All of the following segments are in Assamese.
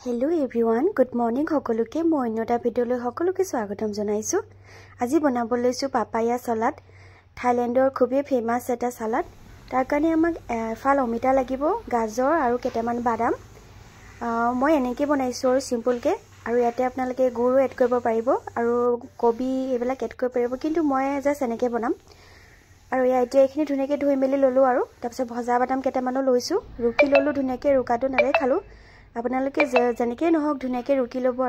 Hello everyone, good morning সকলোকে মই অন্যটা ভিডিঅলৈ সকলোকে স্বাগতম জনাইছো। আজি বনাব লৈছো পাপায়া সালাড, থাইল্যান্ডৰ খুবেই ফেমাস এটা সালাড। তাৰ কাৰণে আমাক ফাল অমিতা লাগিব, গাজৰ আৰু কেটামান বাদাম। মই এনেকৈ বনাইছো আৰু সিম্পল কে, আৰু ইয়াতে আপোনালোকে গুৰো এড কৰিব পাৰিব আৰু কবি এবিলাক এড কৰিব পাৰিব, কিন্তু মই জাস্ট এনেকৈ বনাম। আৰু এতিয়া এইখিনি ধুনীয়াকৈ ধুই মেলি ললো, আৰু তাৰপিছত ভজা বাদাম কেটামানো লৈছো, ৰুকি ললো ধুনীয়াকৈ, ৰুকাটো নালে খালো। আপোনালোকে যেনেকৈ নহওক ধুনীয়াকৈ ৰুকি ল'ব।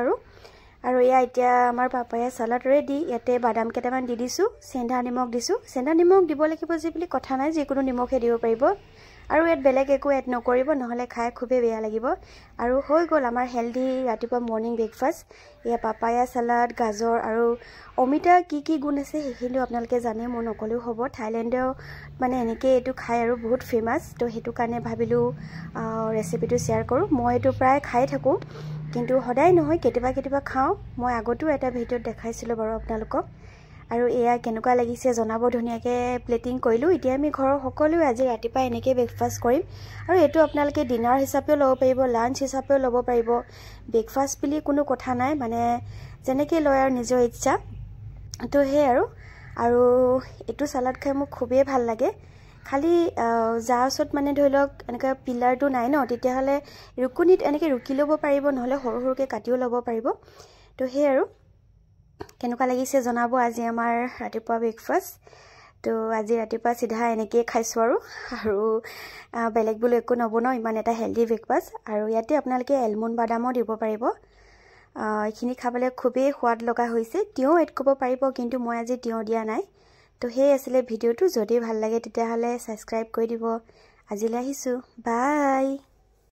আৰু এতিয়া আমাৰ পাপায়া সালাড ৰেডি। ইয়াতে বাদাম কেটামান দি দিছো, সেন্ধা নিমখ দিছো। সেন্ধা নিমখ দিব লাগিব যে বুলি কথা নাই, যিকোনো নিমখে দিব পাৰিব। আৰু ইয়াত বেলেগ একো এড নকৰিব, নহলে খাই খুবেই বেয়া লাগিব। আৰু হৈ গ'ল আমাৰ হেলদি ৰাতিপুৱা মৰ্নিং ব্ৰেকফাষ্ট। এয়া পাপায়া সালাড, গাজৰ আৰু অমিতা কি গুণ আছে সেইখিনিও আপোনালোকে জানে, মই নকলেও হ'ব। থাইল্যান্ডৰ মানে এনেকৈ এইটো খাই আৰু বহুত ফেমাস, তো সেইটো কাৰণে ভাবিলোঁ ৰেচিপিটো শ্বেয়াৰ কৰোঁ। মই এইটো প্ৰায় খাই থাকোঁ, কিন্তু সদায় নহয়, কেতিয়াবা খাওঁ। মই আগতেও এটা ভিডিঅ'ত দেখাইছিলোঁ বাৰু আপোনালোকক। আৰু এয়া কেনেকুৱা লাগিছে জনাব। ধুনীয়াকৈ প্লেটিং কৰিলোঁ। এতিয়া আমি ঘৰৰ সকলোৱে আজি ৰাতিপুৱা এনেকৈ ব্ৰেকফাষ্ট কৰিম। আৰু এইটো আপোনালোকে ডিনাৰ হিচাপেও ল'ব পাৰিব, লাঞ্চ হিচাপেও ল'ব পাৰিব। ব্ৰেকফাষ্ট বুলি কোনো কথা নাই, মানে যেনেকৈ লয় আৰু নিজৰ ইচ্ছা। তো সেই আৰু এইটো সালাড খাই মোক খুবেই ভাল লাগে। খালি যাৰ ওচৰত মানে ধৰি লওক এনেকৈ পিলাৰটো নাই ন, তেতিয়াহ'লে ৰুকুনিত এনেকৈ ৰুকি ল'ব পাৰিব, নহ'লে সৰু সৰুকৈ কাটিও ল'ব পাৰিব। তো সেই কেনেকুৱা লাগিছে জনাব আজি আমাৰ ৰাতিপুৱা ব্ৰেকফাষ্ট। তো আজি ৰাতিপুৱা চিধা এনেকৈয়ে খাইছোঁ আৰু বেলেগ বোলো একো নবনাওঁ, ইমান এটা হেল্ডি ব্ৰেকফাষ্ট। আৰু ইয়াতে আপোনালোকে এলমণ্ড বাদামো দিব পাৰিব। এইখিনি খাবলৈ খুবেই সোৱাদ লগা হৈছে। তিয়ঁহ এড কৰিব পাৰিব, কিন্তু মই আজি তিয়ঁহ দিয়া নাই। তো সেই আছিলে ভিডিঅ'টো। যদি ভাল লাগে তেতিয়াহ'লে ছাবস্ক্ৰাইব কৰি দিব। আজিলৈ আহিছোঁ, বাই।